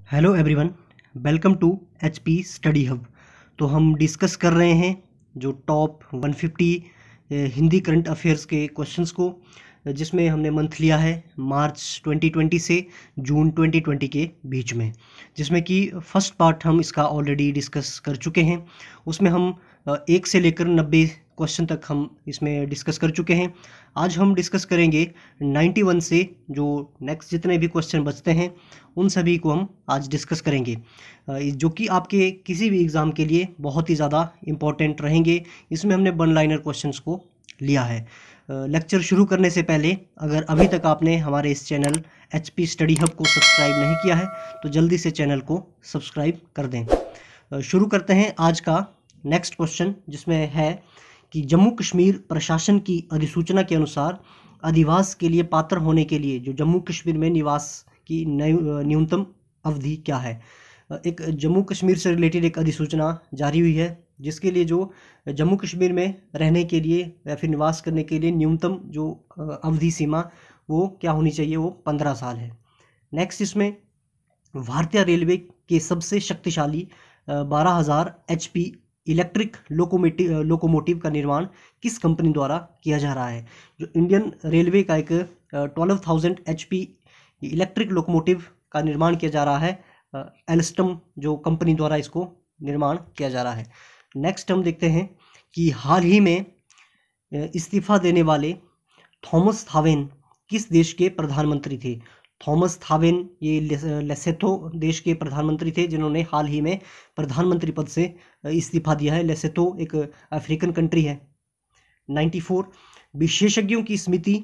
Hello everyone, welcome to HP study hub. तो हम discuss कर रहे हैं जो टॉप 150 हिंदी करंट अफेयर्स के क्वेश्चंस को, जिसमें हमने मंथ लिया है मार्च 2020 से जून 2020 के बीच में, जिसमें कि फर्स्ट पार्ट हम इसका ऑलरेडी डिस्कस कर चुके हैं। उसमें हम 1 से लेकर 90 क्वेश्चन तक हम इसमें डिस्कस कर चुके हैं। आज हम डिस्कस करेंगे 91 से जो नेक्स्ट जितने भी क्वेश्चन बचते हैं उन सभी को हम आज डिस्कस करेंगे, जो कि आपके किसी भी एग्ज़ाम के लिए बहुत ही ज़्यादा इम्पोर्टेंट रहेंगे। इसमें हमने वन लाइनर क्वेश्चंस को लिया है। लेक्चर शुरू करने से पहले अगर अभी तक आपने हमारे इस चैनल एचपी स्टडी हब को सब्सक्राइब नहीं किया है तो जल्दी से चैनल को सब्सक्राइब कर दें। शुरू करते हैं आज का नेक्स्ट क्वेश्चन, जिसमें है कि जम्मू कश्मीर प्रशासन की अधिसूचना के अनुसार अधिवास के लिए पात्र होने के लिए जो जम्मू कश्मीर में निवास की न्यूनतम अवधि क्या है। एक जम्मू कश्मीर से रिलेटेड एक अधिसूचना जारी हुई है, जिसके लिए जो जम्मू कश्मीर में रहने के लिए या फिर निवास करने के लिए न्यूनतम जो अवधि सीमा वो क्या होनी चाहिए, वो 15 साल है। नेक्स्ट, इसमें भारतीय रेलवे के सबसे शक्तिशाली 12,000 HP इलेक्ट्रिक लोकोमोटिव का निर्माण किस कंपनी द्वारा किया जा रहा है। जो इंडियन रेलवे का एक 12,000 HP इलेक्ट्रिक लोकोमोटिव का निर्माण किया जा रहा है, एल्स्टम जो कंपनी द्वारा इसको निर्माण किया जा रहा है। नेक्स्ट हम देखते हैं कि हाल ही में इस्तीफा देने वाले थॉमस थावेन किस देश के प्रधानमंत्री थे। थॉमस थावेन ये लेसेथो देश के प्रधानमंत्री थे, जिन्होंने हाल ही में प्रधानमंत्री पद से इस्तीफा दिया है। लेसेथो एक अफ्रीकन कंट्री है। 94, विशेषज्ञों की समिति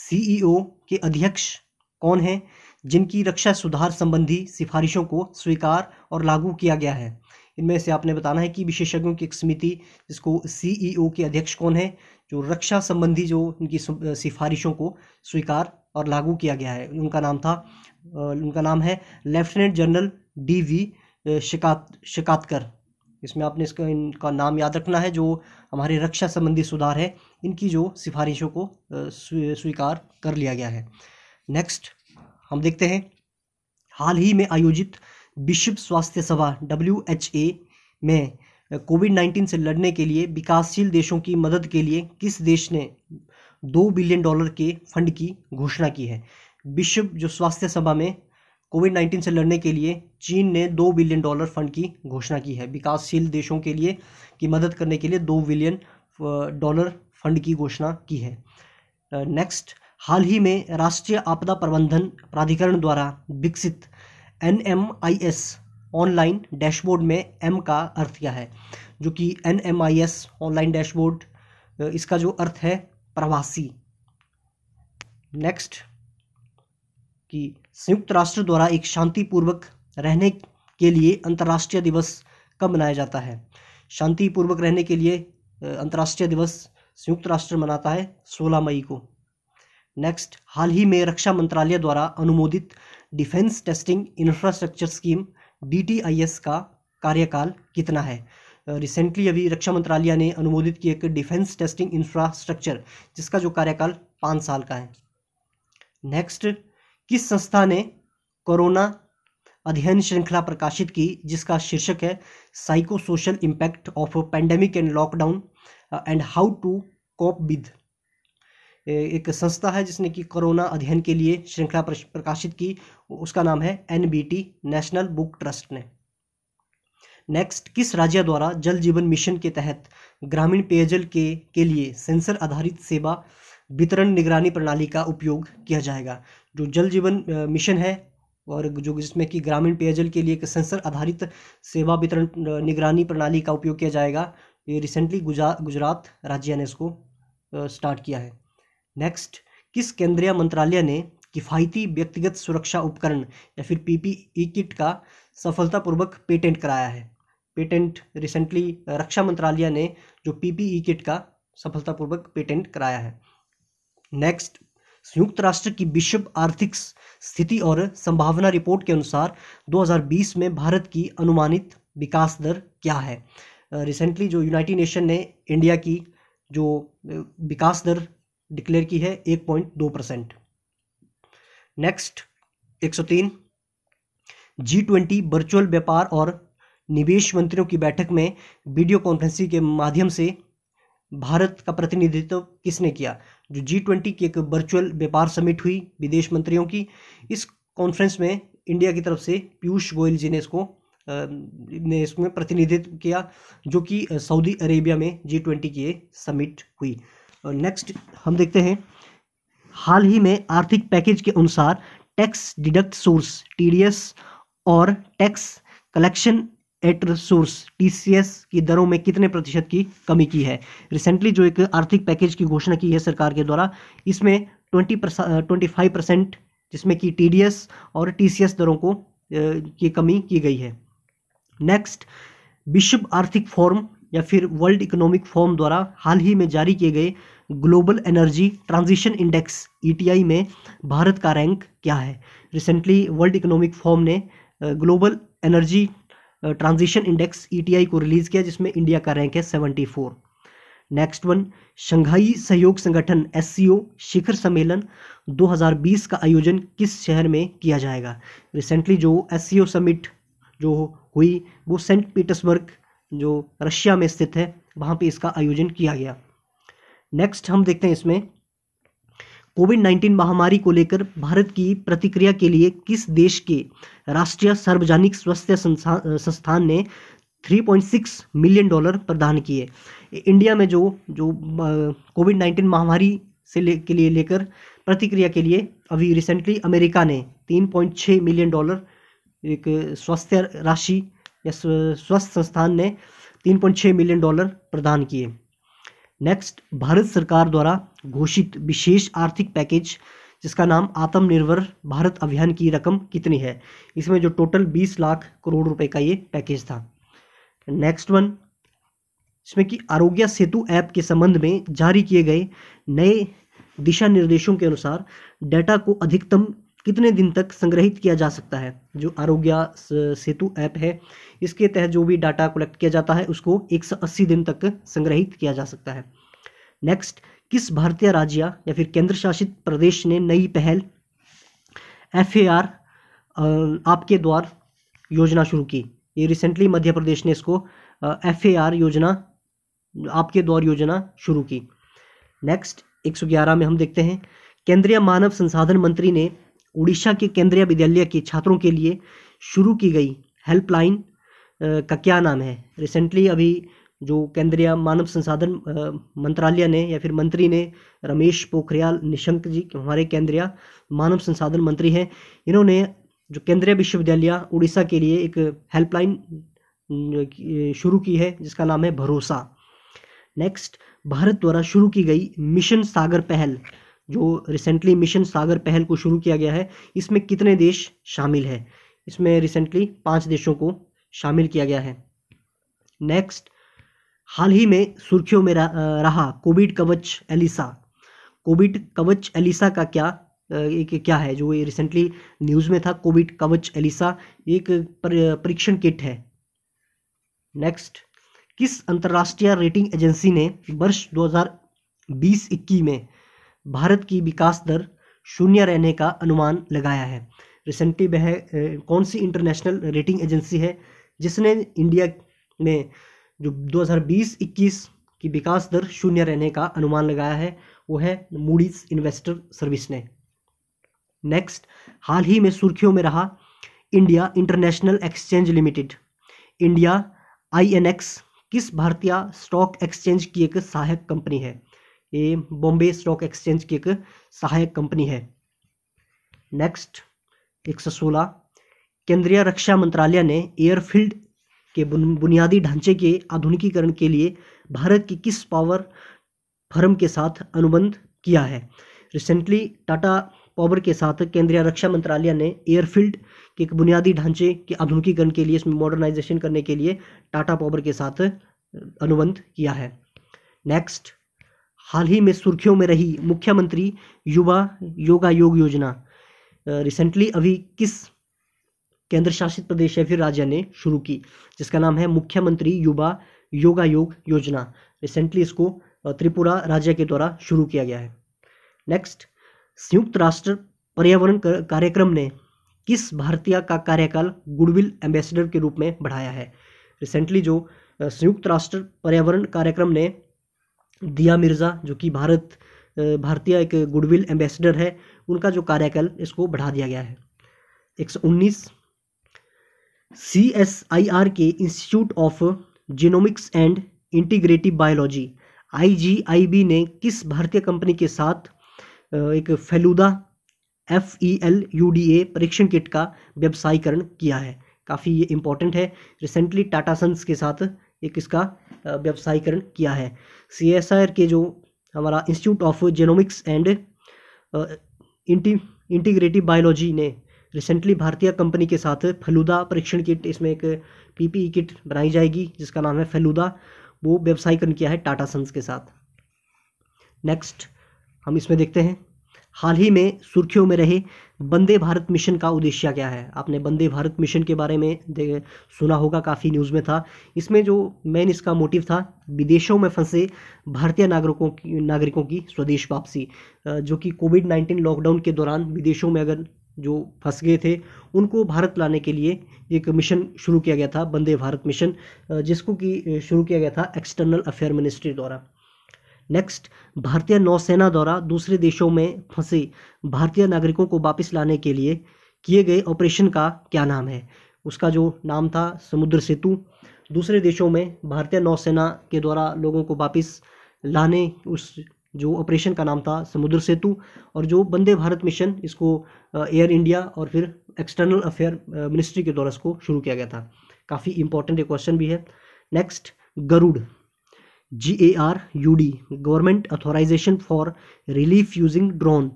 CEO के अध्यक्ष कौन है जिनकी रक्षा सुधार संबंधी सिफारिशों को स्वीकार और लागू किया गया है। इनमें से आपने बताना है कि विशेषज्ञों की एक समिति जिसको CEO के अध्यक्ष कौन है, जो रक्षा संबंधी जो उनकी सिफारिशों को स्वीकार और लागू किया गया है। उनका नाम है लेफ्टिनेंट जनरल DV शिकातकर। इसमें आपने इनका नाम याद रखना है। जो हमारे रक्षा संबंधी सुधार है, इनकी जो सिफारिशों को स्वीकार कर लिया गया है। नेक्स्ट हम देखते हैं, हाल ही में आयोजित विश्व स्वास्थ्य सभा WHA में कोविड-19 से लड़ने के लिए विकासशील देशों की मदद के लिए किस देश ने $2 बिलियन के फंड की घोषणा की है। विश्व जो स्वास्थ्य सभा में कोविड-19 से लड़ने के लिए चीन ने $2 बिलियन फंड की घोषणा की है। विकासशील देशों के लिए की मदद करने के लिए $2 बिलियन फंड की घोषणा की है। नेक्स्ट, हाल ही में राष्ट्रीय आपदा प्रबंधन प्राधिकरण द्वारा विकसित NMIS ऑनलाइन डैशबोर्ड में M का अर्थ क्या है। जो कि NMIS ऑनलाइन डैशबोर्ड, इसका जो अर्थ है प्रवासी। नेक्स्ट, कि संयुक्त राष्ट्र द्वारा एक शांतिपूर्वक रहने के लिए अंतर्राष्ट्रीय दिवस कब मनाया जाता है। शांतिपूर्वक रहने के लिए अंतर्राष्ट्रीय दिवस संयुक्त राष्ट्र मनाता है 16 मई को। नेक्स्ट, हाल ही में रक्षा मंत्रालय द्वारा अनुमोदित defence testing infrastructure scheme DTIS का कार्यकाल कितना है। रिसेंटली अभी रक्षा मंत्रालय ने अनुमोदित किया एक डिफेंस टेस्टिंग इंफ्रास्ट्रक्चर, जिसका जो कार्यकाल 5 साल का है। नेक्स्ट, किस संस्था ने कोरोना अध्ययन श्रृंखला प्रकाशित की जिसका शीर्षक है psycho social impact of pandemic and lockdown and how to cope with. एक संस्था है जिसने कि कोरोना अध्ययन के लिए श्रृंखला प्रकाशित की, उसका नाम है NBT, नेशनल बुक ट्रस्ट ने। नेक्स्ट, किस राज्य द्वारा जल जीवन मिशन के तहत ग्रामीण पेयजल के लिए सेंसर आधारित सेवा वितरण निगरानी प्रणाली का उपयोग किया जाएगा। जो जल जीवन मिशन है और जो जिसमें कि ग्रामीण पेयजल के लिए एक सेंसर आधारित सेवा वितरण निगरानी प्रणाली का उपयोग किया जाएगा, ये रिसेंटली गुजरात राज्य ने इसको स्टार्ट किया है। नेक्स्ट, किस केंद्रीय मंत्रालय ने किफ़ायती व्यक्तिगत सुरक्षा उपकरण या फिर PPE किट का सफलतापूर्वक पेटेंट कराया है। पेटेंट रिसेंटली रक्षा मंत्रालय ने जो PPE किट का सफलतापूर्वक पेटेंट कराया है। नेक्स्ट, संयुक्त राष्ट्र की विश्व आर्थिक स्थिति और संभावना रिपोर्ट के अनुसार 2020 में भारत की अनुमानित विकास दर क्या है। रिसेंटली जो यूनाइटेड नेशन ने इंडिया की जो विकास दर डिक्लेयर की है 1.2%। नेक्स्ट, 103, G20 वर्चुअल व्यापार और निवेश मंत्रियों की बैठक में वीडियो कॉन्फ्रेंसिंग के माध्यम से भारत का प्रतिनिधित्व किसने किया? जो G20 की एक वर्चुअल व्यापार समिट हुई विदेश मंत्रियों की, इस कॉन्फ्रेंस में इंडिया की तरफ से पीयूष गोयल जी ने इसमें प्रतिनिधित्व किया, जो कि सऊदी अरेबिया में G20 की ये समिट हुई। नेक्स्ट हम देखते हैं, हाल ही में आर्थिक पैकेज के अनुसार टैक्स डिडक्ट सोर्स TDS और tax collection at source TCS की दरों में कितने प्रतिशत की कमी की है? रिसेंटली जो एक आर्थिक पैकेज की घोषणा की है सरकार के द्वारा, इसमें 25% जिसमें कि TDS और TCS दरों को की कमी की गई है। नेक्स्ट, विश्व आर्थिक फोरम या फिर वर्ल्ड इकोनॉमिक फोरम द्वारा हाल ही में जारी किए गए global energy transition index ETI में भारत का रैंक क्या है? रिसेंटली वर्ल्ड इकोनॉमिक फोरम ने global energy transition index ETI को रिलीज किया, जिसमें इंडिया का रैंक है 74। नेक्स्ट वन, शंघाई सहयोग संगठन SCO शिखर सम्मेलन 2020 का आयोजन किस शहर में किया जाएगा? रिसेंटली जो SCO समिट जो हुई वो सेंट पीटर्सबर्ग जो रशिया में स्थित है, वहाँ पे इसका आयोजन किया गया। नेक्स्ट हम देखते हैं इसमें, कोविड-19 महामारी को लेकर भारत की प्रतिक्रिया के लिए किस देश के राष्ट्रीय सार्वजनिक स्वास्थ्य संस्थान ने $3.6 मिलियन प्रदान किए? इंडिया में जो कोविड-19 महामारी से के लिए लेकर प्रतिक्रिया के लिए अभी रिसेंटली अमेरिका ने $3.6 मिलियन एक स्वास्थ्य राशि या स्वास्थ्य संस्थान ने $3.6 मिलियन प्रदान किए। नेक्स्ट, भारत सरकार द्वारा घोषित विशेष आर्थिक पैकेज जिसका नाम आत्मनिर्भर भारत अभियान की रकम कितनी है? इसमें जो टोटल 20 लाख करोड़ रुपए का ये पैकेज था। नेक्स्ट वन, इसमें कि आरोग्य सेतु ऐप के संबंध में जारी किए गए नए दिशा निर्देशों के अनुसार डेटा को अधिकतम कितने दिन तक संग्रहित किया जा सकता है? जो आरोग्य सेतु ऐप है, इसके तहत जो भी डाटा कलेक्ट किया जाता है उसको 180 दिन तक संग्रहित किया जा सकता है। नेक्स्ट, किस भारतीय राज्य या फिर केंद्र शासित प्रदेश ने नई पहल FAR आपके द्वार योजना शुरू की? ये रिसेंटली मध्य प्रदेश ने इसको FAR योजना आपके द्वार योजना शुरू की। नेक्स्ट 111 में हम देखते हैं, केंद्रीय मानव संसाधन मंत्री ने उड़ीसा के केंद्रीय विद्यालय के छात्रों के लिए शुरू की गई हेल्पलाइन का क्या नाम है? रिसेंटली अभी जो केंद्रीय मानव संसाधन मंत्रालय ने या फिर मंत्री ने रमेश पोखरियाल निशंक जी, हमारे केंद्रीय मानव संसाधन मंत्री हैं, इन्होंने जो केंद्रीय विश्वविद्यालय उड़ीसा के लिए एक हेल्पलाइन शुरू की है जिसका नाम है भरोसा। नेक्स्ट, भारत द्वारा शुरू की गई मिशन सागर पहल, जो रिसेंटली मिशन सागर पहल को शुरू किया गया है, इसमें कितने देश शामिल है? इसमें रिसेंटली 5 देशों को शामिल किया गया है। नेक्स्ट, हाल ही में सुर्खियों में रहा कोविड कवच एलिसा। कोविड कवच एलिसा का क्या है? जो ये रिसेंटली न्यूज़ में था, कोविड कवच एलिसा एक परीक्षण किट है। नेक्स्ट, किस अंतर्राष्ट्रीय रेटिंग एजेंसी ने वर्ष 2020-21 में भारत की विकास दर 0 रहने का अनुमान लगाया है? रिसेंटली वह कौन सी इंटरनेशनल रेटिंग एजेंसी है जिसने इंडिया में जो 2020-21 की विकास दर 0 रहने का अनुमान लगाया है? वो है मूडीज इन्वेस्टर सर्विस ने। नेक्स्ट, हाल ही में सुर्खियों में रहा India international exchange limited, India INX किस भारतीय स्टॉक एक्सचेंज की एक सहायक कंपनी है? ये बॉम्बे स्टॉक एक्सचेंज की एक सहायक कंपनी है। नेक्स्ट 116, केंद्रीय रक्षा मंत्रालय ने एयरफील्ड के बुनियादी ढांचे के आधुनिकीकरण के लिए भारत की किस पावर फर्म के साथ अनुबंध किया है? रिसेंटली टाटा पावर के साथ केंद्रीय रक्षा मंत्रालय ने एयरफील्ड के एक बुनियादी ढांचे के आधुनिकीकरण के लिए, इसमें मॉडर्नाइजेशन करने के लिए टाटा पावर के साथ अनुबंध किया है। नेक्स्ट, हाल ही में सुर्खियों में रही मुख्यमंत्री युवा योगा योग योजना, रिसेंटली अभी किस केंद्र शासित प्रदेश या फिर राज्य ने शुरू की, जिसका नाम है मुख्यमंत्री युवा योगा योग योजना। रिसेंटली इसको त्रिपुरा राज्य के द्वारा शुरू किया गया है। नेक्स्ट, संयुक्त राष्ट्र पर्यावरण कार्यक्रम ने किस भारतीय का कार्यकाल गुडविल एम्बेसडर के रूप में बढ़ाया है? रिसेंटली जो संयुक्त राष्ट्र पर्यावरण कार्यक्रम ने दिया मिर्जा, जो कि भारतीय एक गुडविल एम्बेसडर है, उनका जो कार्यकाल इसको बढ़ा दिया गया है। 119 CSIR के institute of genomics and integrative biology IGIB ने किस भारतीय कंपनी के साथ एक फेलुदा FELUDA परीक्षण किट का व्यवसायीकरण किया है? काफ़ी ये इंपॉर्टेंट है। रिसेंटली टाटा सन्स के साथ एक इसका व्यवसायीकरण किया है। CSIR के जो हमारा institute of genomics and integrative biology ने रिसेंटली भारतीय कंपनी के साथ फेलुदा परीक्षण किट, इसमें एक PPE किट बनाई जाएगी जिसका नाम है फेलुदा, वो व्यवसायीकरण किया है टाटा सन्स के साथ। नेक्स्ट हम इसमें देखते हैं, हाल ही में सुर्खियों में रहे वंदे भारत मिशन का उद्देश्य क्या है? आपने वंदे भारत मिशन के बारे में सुना होगा, काफ़ी न्यूज़ में था। इसमें जो मेन इसका मोटिव था, विदेशों में फंसे भारतीय नागरिकों की स्वदेश वापसी, जो कि कोविड-19 लॉकडाउन के दौरान विदेशों में अगर जो फंस गए थे उनको भारत लाने के लिए एक मिशन शुरू किया गया था, वंदे भारत मिशन, जिसको कि शुरू किया गया था एक्सटर्नल अफेयर मिनिस्ट्री द्वारा। नेक्स्ट, भारतीय नौसेना द्वारा दूसरे देशों में फंसे भारतीय नागरिकों को वापस लाने के लिए किए गए ऑपरेशन का क्या नाम है? उसका जो नाम था समुद्र सेतु। दूसरे देशों में भारतीय नौसेना के द्वारा लोगों को वापस लाने उस जो ऑपरेशन का नाम था समुद्र सेतु। और जो वंदे भारत मिशन, इसको एयर इंडिया और फिर एक्सटर्नल अफेयर मिनिस्ट्री के द्वारा इसको शुरू किया गया था। काफ़ी इंपॉर्टेंट क्वेश्चन भी है। Next, Garud GARUD government authorisation for relief using drone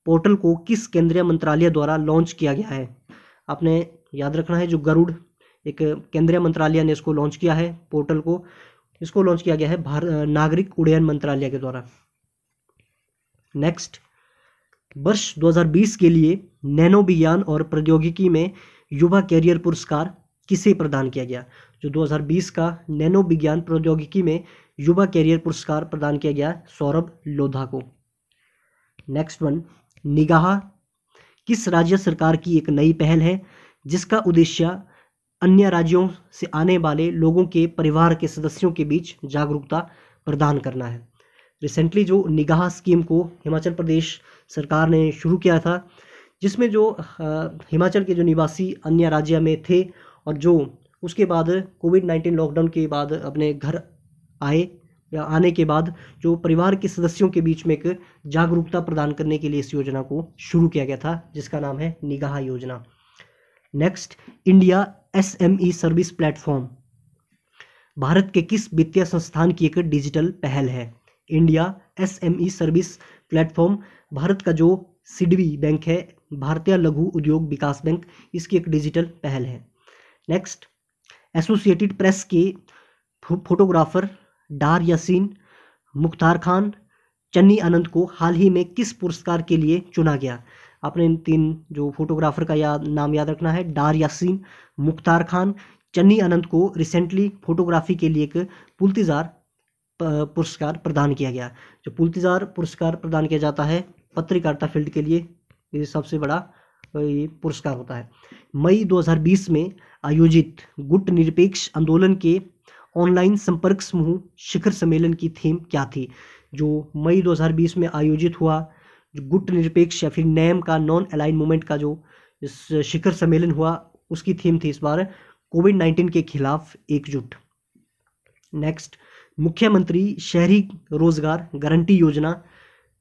portal को किस केंद्रीय मंत्रालय द्वारा लॉन्च किया गया है? आपने याद रखना है, जो गरुड़ एक केंद्रीय मंत्रालय ने इसको लॉन्च किया है, पोर्टल को इसको लॉन्च किया गया है नागरिक उड्डयन मंत्रालय के द्वारा। नेक्स्ट, वर्ष 2020 के लिए नैनो विज्ञान और प्रौद्योगिकी में युवा कैरियर पुरस्कार किसे प्रदान किया गया? जो 2020 का नैनो विज्ञान प्रौद्योगिकी में युवा कैरियर पुरस्कार प्रदान किया गया सौरभ लोधा को। नेक्स्ट वन, निगाह किस राज्य सरकार की एक नई पहल है जिसका उद्देश्य अन्य राज्यों से आने वाले लोगों के परिवार के सदस्यों के बीच जागरूकता प्रदान करना है? रिसेंटली जो निगाह स्कीम को हिमाचल प्रदेश सरकार ने शुरू किया था, जिसमें जो हिमाचल के जो निवासी अन्य राज्य में थे और जो उसके बाद कोविड-19 लॉकडाउन के बाद अपने घर आए या आने के बाद जो परिवार के सदस्यों के बीच में एक जागरूकता प्रदान करने के लिए इस योजना को शुरू किया गया था, जिसका नाम है निगाह योजना। Next, India SME service platform Bharat के किस वित्तीय संस्थान की एक डिजिटल पहल है? India SME service platform Bharat का जो सिडबी बैंक है, भारतीय लघु उद्योग विकास बैंक, इसकी एक डिजिटल पहल है। नेक्स्ट, एसोसिएटेड प्रेस के फोटोग्राफर डार यासीन मुख्तार खान चन्नी आनंद को हाल ही में किस पुरस्कार के लिए चुना गया? आपने इन तीन जो फोटोग्राफर का नाम याद रखना है, डार यासीन, मुख्तार खान, चन्नी आनंद को रिसेंटली फोटोग्राफी के लिए एक पुलित्ज़र पुरस्कार प्रदान किया गया। जो पुलित्ज़र पुरस्कार प्रदान किया जाता है पत्रकारिता फील्ड के लिए, ये सबसे बड़ा ये पुरस्कार होता है। मई 2020 में आयोजित गुट निरपेक्ष आंदोलन के ऑनलाइन संपर्क समूह शिखर सम्मेलन की थीम क्या थी? जो मई 2020 में आयोजित हुआ जो गुट निरपेक्ष या फिर नैम का नॉन अलाइन मूवमेंट का जो इस शिखर सम्मेलन हुआ, उसकी थीम थी इस बार कोविड-19 के खिलाफ एकजुट। नेक्स्ट, मुख्यमंत्री शहरी रोजगार गारंटी योजना,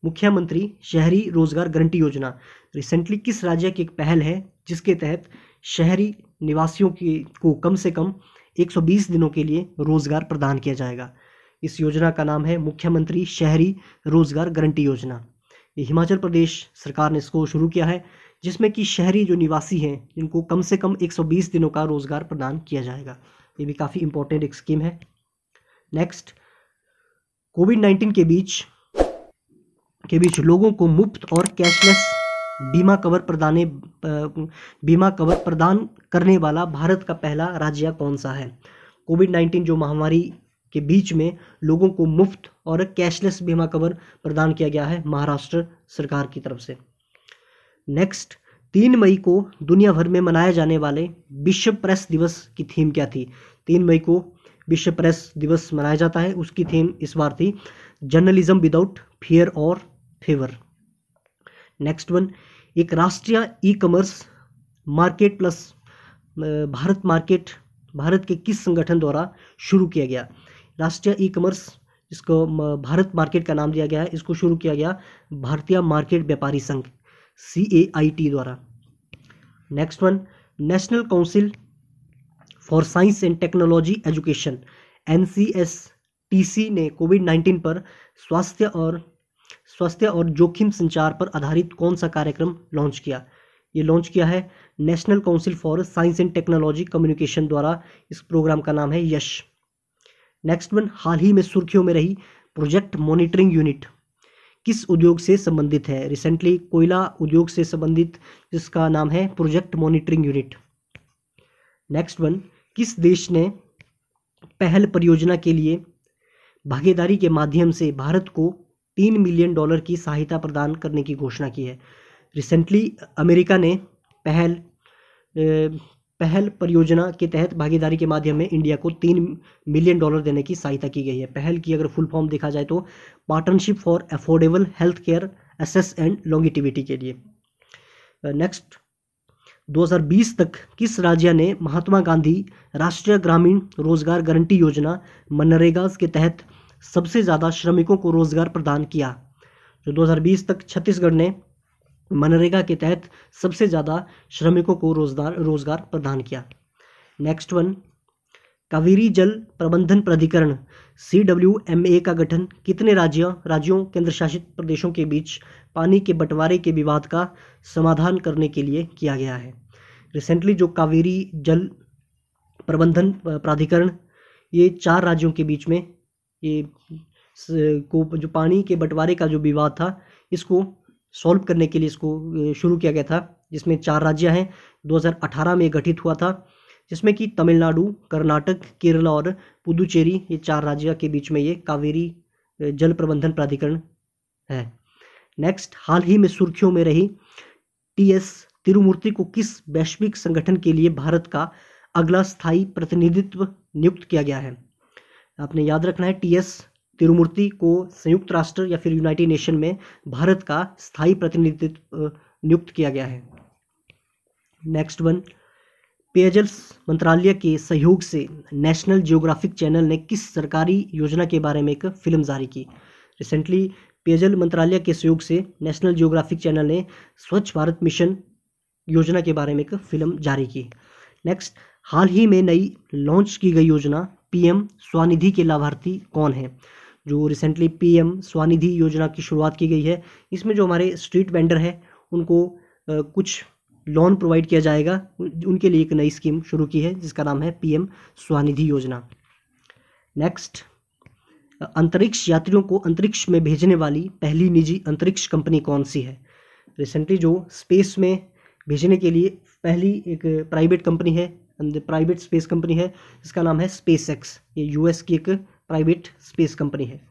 मुख्यमंत्री शहरी रोजगार गारंटी योजना रिसेंटली किस राज्य की एक पहल है जिसके तहत शहरी निवासियों को कम से कम 120 दिनों के लिए रोजगार प्रदान किया जाएगा? इस योजना का नाम है मुख्यमंत्री शहरी रोजगार गारंटी योजना। ये हिमाचल प्रदेश सरकार ने इसको शुरू किया है, जिसमें कि शहरी जो निवासी हैं इनको कम से कम 120 दिनों का रोजगार प्रदान किया जाएगा। ये भी काफ़ी इंपॉर्टेंट एक स्कीम है। नेक्स्ट, कोविड-19 के बीच लोगों को मुफ्त और कैशलेस बीमा कवर प्रदान करने वाला भारत का पहला राज्य कौन सा है? कोविड-19 जो महामारी के बीच में लोगों को मुफ्त और कैशलेस बीमा कवर प्रदान किया गया है महाराष्ट्र सरकार की तरफ से। नेक्स्ट, 3 मई को दुनिया भर में मनाए जाने वाले विश्व प्रेस दिवस की थीम क्या थी? 3 मई को विश्व प्रेस दिवस मनाया जाता है, उसकी थीम इस बार थी जर्नलिज्म विदाउट फियर और फेवर। नेक्स्ट वन, एक राष्ट्रीय e commerce market plus Bharat market Bharat के किस संगठन द्वारा शुरू किया गया? राष्ट्रीय ई कॉमर्स, इसको भारत मार्केट का नाम दिया गया है, इसको शुरू किया गया भारतीय मार्केट व्यापारी संघ CAIT द्वारा। Next one, national council for science and technology education NCSTC ने कोविड-19 पर स्वास्थ्य और जोखिम संचार पर आधारित कौन सा कार्यक्रम लॉन्च किया? ये लॉन्च किया है national council for science and technology communication द्वारा। इस प्रोग्राम का नाम है यश। नेक्स्ट वन, हाल ही में सुर्खियों में रही प्रोजेक्ट मॉनिटरिंग यूनिट किस उद्योग से संबंधित है? रिसेंटली कोयला उद्योग से संबंधित, जिसका नाम है project monitoring unit. Next one, किस देश ने पहल परियोजना के लिए भागीदारी के माध्यम से भारत को $3 मिलियन की सहायता प्रदान करने की घोषणा की है? रिसेंटली अमेरिका ने पहल परियोजना के तहत भागीदारी के माध्यम में इंडिया को $3 मिलियन देने की सहायता की गई है। पहल की अगर फुल फॉर्म देखा जाए तो partnership for affordable health care access and longevity के लिए। नेक्स्ट, 2020 तक किस राज्य ने महात्मा गांधी राष्ट्रीय ग्रामीण रोजगार गारंटी योजना मनरेगा के तहत सबसे ज़्यादा श्रमिकों को रोजगार प्रदान किया? जो 2020 तक छत्तीसगढ़ ने मनरेगा के तहत सबसे ज़्यादा श्रमिकों को रोजगार प्रदान किया। नेक्स्ट वन, कावेरी जल प्रबंधन प्राधिकरण CWMA का गठन कितने राज्यों केंद्र शासित प्रदेशों के बीच पानी के बंटवारे के विवाद का समाधान करने के लिए किया गया है? रिसेंटली जो कावेरी जल प्रबंधन प्राधिकरण, ये 4 राज्यों के बीच में ये जो पानी के बंटवारे का जो विवाद था, इसको सॉल्व करने के लिए इसको शुरू किया गया था, जिसमें 4 राज्य हैं। 2018 में गठित हुआ था, जिसमें कि तमिलनाडु, कर्नाटक, केरल और पुदुचेरी, ये 4 राज्य के बीच में ये कावेरी जल प्रबंधन प्राधिकरण है। नेक्स्ट, हाल ही में सुर्खियों में रही TS तिरुमूर्ति को किस वैश्विक संगठन के लिए भारत का अगला स्थायी प्रतिनिधित्व नियुक्त किया गया है? आपने याद रखना है, TS तिरुमूर्ति को संयुक्त राष्ट्र या फिर यूनाइटेड नेशन में भारत का स्थायी प्रतिनिधित्व नियुक्त किया गया है। नेक्स्ट वन, पेयजल मंत्रालय के सहयोग से नेशनल जियोग्राफिक चैनल ने किस सरकारी योजना के बारे में एक फिल्म जारी की? रिसेंटली पेयजल मंत्रालय के सहयोग से नेशनल जियोग्राफिक चैनल ने स्वच्छ भारत मिशन योजना के बारे में एक फिल्म जारी की। नेक्स्ट, हाल ही में नई लॉन्च की गई योजना PM स्वनिधि के लाभार्थी कौन है? जो रिसेंटली PM स्वनिधि योजना की शुरुआत की गई है, इसमें जो हमारे स्ट्रीट वेंडर है उनको कुछ लोन प्रोवाइड किया जाएगा, उनके लिए एक नई स्कीम शुरू की है जिसका नाम है PM स्वनिधि योजना। नेक्स्ट, अंतरिक्ष यात्रियों को अंतरिक्ष में भेजने वाली पहली निजी अंतरिक्ष कंपनी कौन सी है? रिसेंटली जो स्पेस में भेजने के लिए पहली एक प्राइवेट कंपनी है, प्राइवेट स्पेस कंपनी है, जिसका नाम है SpaceX। ये US की एक प्राइवेट स्पेस कंपनी है।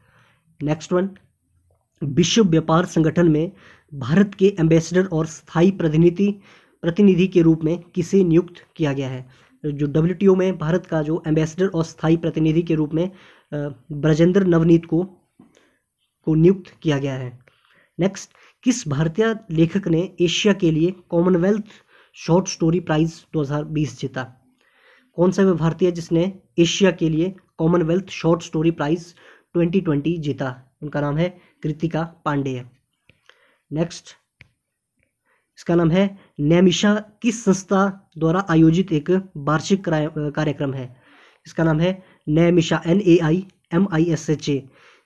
नेक्स्ट वन, विश्व व्यापार संगठन में भारत के एम्बेसडर और स्थायी प्रतिनिधि के रूप में किसे नियुक्त किया गया है? जो WTO में भारत का जो एम्बेसडर और स्थायी प्रतिनिधि के रूप में ब्रजेंद्र नवनीत को नियुक्त किया गया है। नेक्स्ट, किस भारतीय लेखक ने एशिया के लिए कॉमनवेल्थ शॉर्ट स्टोरी प्राइज 2020 जीता? कौन सा वह भारतीय जिसने एशिया के लिए कॉमनवेल्थ शॉर्ट स्टोरी प्राइज 2020 जीता? उनका नाम है कृतिका पांडेय। नेक्स्ट, इसका नाम है नैमिषा किस संस्था द्वारा आयोजित एक वार्षिक कार्यक्रम है? इसका नाम है नैमिषा NAIMISHA।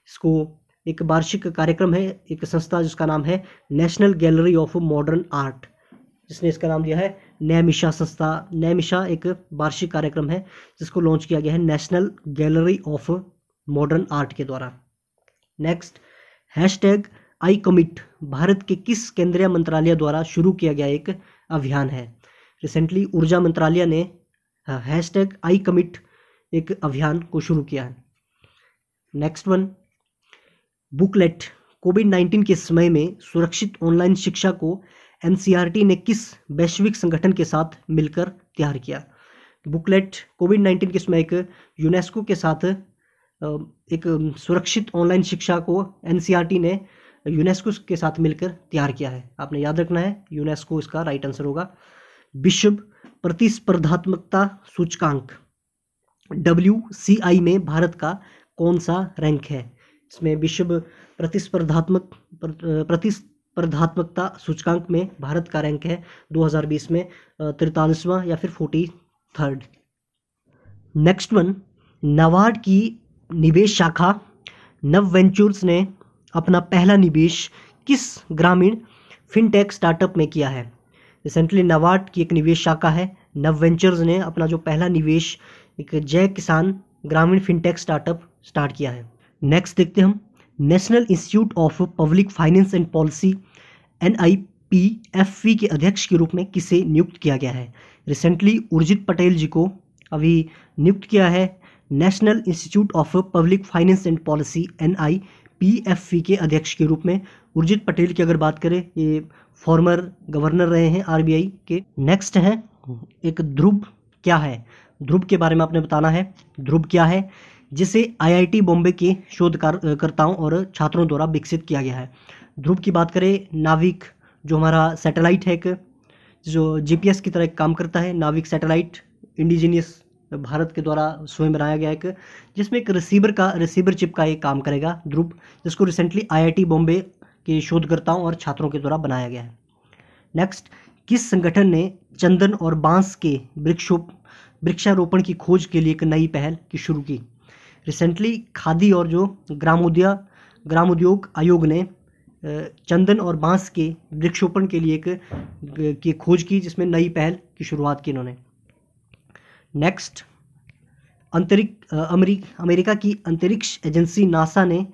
इसको एक वार्षिक कार्यक्रम है, एक संस्था जिसका नाम है national gallery of modern art, जिसने इसका नाम दिया है नैमिषा संस्था। नैमिषा एक वार्षिक कार्यक्रम है जिसको लॉन्च किया गया है national gallery of modern art के द्वारा। नेक्स्ट, #I commit भारत के किस केंद्रीय मंत्रालय द्वारा शुरू किया गया एक अभियान है? रिसेंटली ऊर्जा मंत्रालय ने #I commit एक अभियान को शुरू किया है। नेक्स्ट वन, बुकलेट कोविड-19 के समय में सुरक्षित ऑनलाइन शिक्षा को एनसीईआरटी ने किस वैश्विक संगठन के साथ मिलकर तैयार किया? बुकलेट कोविड-19 के समय एक यूनेस्को के साथ एक सुरक्षित ऑनलाइन शिक्षा को एनसीईआरटी ने यूनेस्को के साथ मिलकर तैयार किया है। आपने याद रखना है, यूनेस्को इसका राइट आंसर होगा। विश्व प्रतिस्पर्धात्मकता सूचकांक WCI में भारत का कौन सा रैंक है? इसमें विश्व प्रतिस्पर्धात्मकता सूचकांक में भारत का रैंक है 2020 में 43वां या फिर 43rd। नेक्स्ट वन, नाबार्ड की निवेश शाखा नव वेंचर्स ने अपना पहला निवेश किस ग्रामीण फिनटेक स्टार्टअप में किया है? रिसेंटली नाबार्ड की एक निवेश शाखा है नव वेंचर्स ने अपना जो पहला निवेश एक जय किसान ग्रामीण फिनटेक स्टार्टअप स्टार्ट किया है। नेक्स्ट देखते हैं हम, national institute of public finance and policy NIPFP के अध्यक्ष के रूप में किसे नियुक्त किया गया है? रिसेंटली उर्जित पटेल जी को अभी नियुक्त किया है national institute of public finance and policy NIPFP के अध्यक्ष के रूप में। उर्जित पटेल की अगर बात करें, ये फॉर्मर गवर्नर रहे हैं RBI के। नेक्स्ट है एक ध्रुव क्या है? ध्रुव के बारे में आपने बताना है। ध्रुव क्या है? जिसे IIT बॉम्बे के शोधकर्ताओं और छात्रों द्वारा विकसित किया गया है। ध्रुव की बात करें, नाविक जो हमारा सैटेलाइट है एक जो GPS की तरह काम करता है, नाविक सैटेलाइट इंडिजीनियस भारत के द्वारा स्वयं बनाया गया एक, जिसमें एक रिसीवर चिप का ये काम करेगा ध्रुव, जिसको रिसेंटली IIT बॉम्बे के शोधकर्ताओं और छात्रों के द्वारा बनाया गया है। नेक्स्ट, किस संगठन ने चंदन और बांस के वृक्षारोपण की खोज के लिए एक नई पहल की शुरू की? रिसेंटली खादी और जो ग्रामोद्योग आयोग ने चंदन और बांस के वृक्षारोपण के लिए की खोज की, जिसमें नई पहल की शुरुआत की इन्होंने। नेक्स्ट, अमेरिका की अंतरिक्ष एजेंसी नासा ने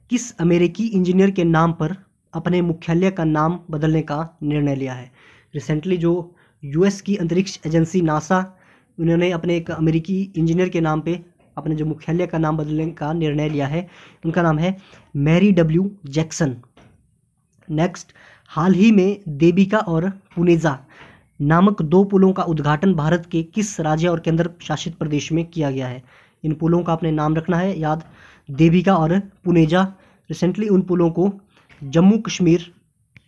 किस अमेरिकी इंजीनियर के नाम पर अपने मुख्यालय का नाम बदलने का निर्णय लिया है? रिसेंटली जो US की अंतरिक्ष एजेंसी नासा, उन्होंने अपने एक अमेरिकी इंजीनियर के नाम पे अपने जो मुख्यालय का नाम बदलने का निर्णय लिया है। उनका नाम है मैरी W जैक्सन। नेक्स्ट, हाल ही में देविका और पुनेजा नामक 2 पुलों का उद्घाटन भारत के किस राज्य और केंद्र शासित प्रदेश में किया गया है? इन पुलों का आपने नाम रखना है याद, देविका और पुनेजा। रिसेंटली उन पुलों को जम्मू कश्मीर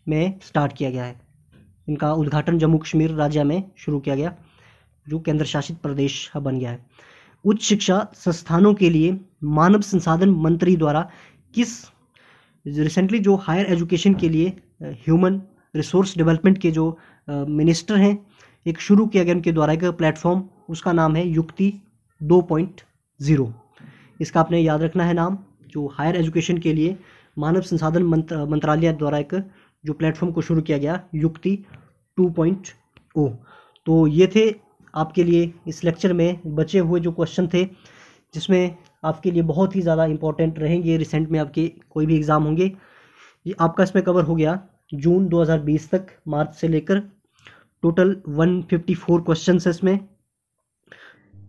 में स्टार्ट किया गया है। इनका उद्घाटन जम्मू कश्मीर राज्य में शुरू किया गया, जो केंद्र शासित प्रदेश बन गया है। उच्च शिक्षा संस्थानों के लिए मानव संसाधन मंत्री द्वारा रिसेंटली जो हायर एजुकेशन के लिए ह्यूमन रिसोर्स डेवलपमेंट के जो मिनिस्टर हैं, एक शुरू किया गया उनके द्वारा एक प्लेटफॉर्म, उसका नाम है युक्ति 2.0। इसका आपने याद रखना है नाम, जो हायर एजुकेशन के लिए मानव संसाधन मंत्रालय द्वारा एक जो प्लेटफॉर्म को शुरू किया गया, युक्ति 2.0। तो ये थे आपके लिए इस लेक्चर में बचे हुए जो क्वेश्चन थे, जिसमें आपके लिए बहुत ही ज़्यादा इंपॉर्टेंट रहेंगे। रिसेंट में आपके कोई भी एग्ज़ाम होंगे, ये आपका इसमें कवर हो गया जून 2020 तक, मार्च से लेकर टोटल 154 क्वेश्चन है इसमें।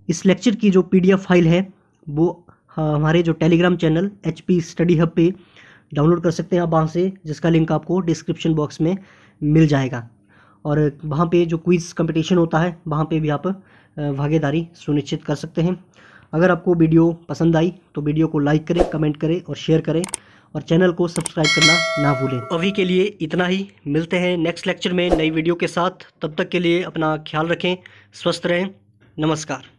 इस लेक्चर की जो PDF फाइल है वो हमारे जो Telegram channel HP study hub पे डाउनलोड कर सकते हैं आप वहाँ से, जिसका लिंक आपको डिस्क्रिप्शन बॉक्स में मिल जाएगा। और वहाँ पे जो क्विज़ कंपटीशन होता है, वहाँ पे भी आप भागीदारी सुनिश्चित कर सकते हैं। अगर आपको वीडियो पसंद आई तो वीडियो को लाइक करें, कमेंट करें और शेयर करें, और चैनल को सब्सक्राइब करना ना भूलें। अभी के लिए इतना ही, मिलते हैं नेक्स्ट लेक्चर में नई वीडियो के साथ। तब तक के लिए अपना ख्याल रखें, स्वस्थ रहें, नमस्कार।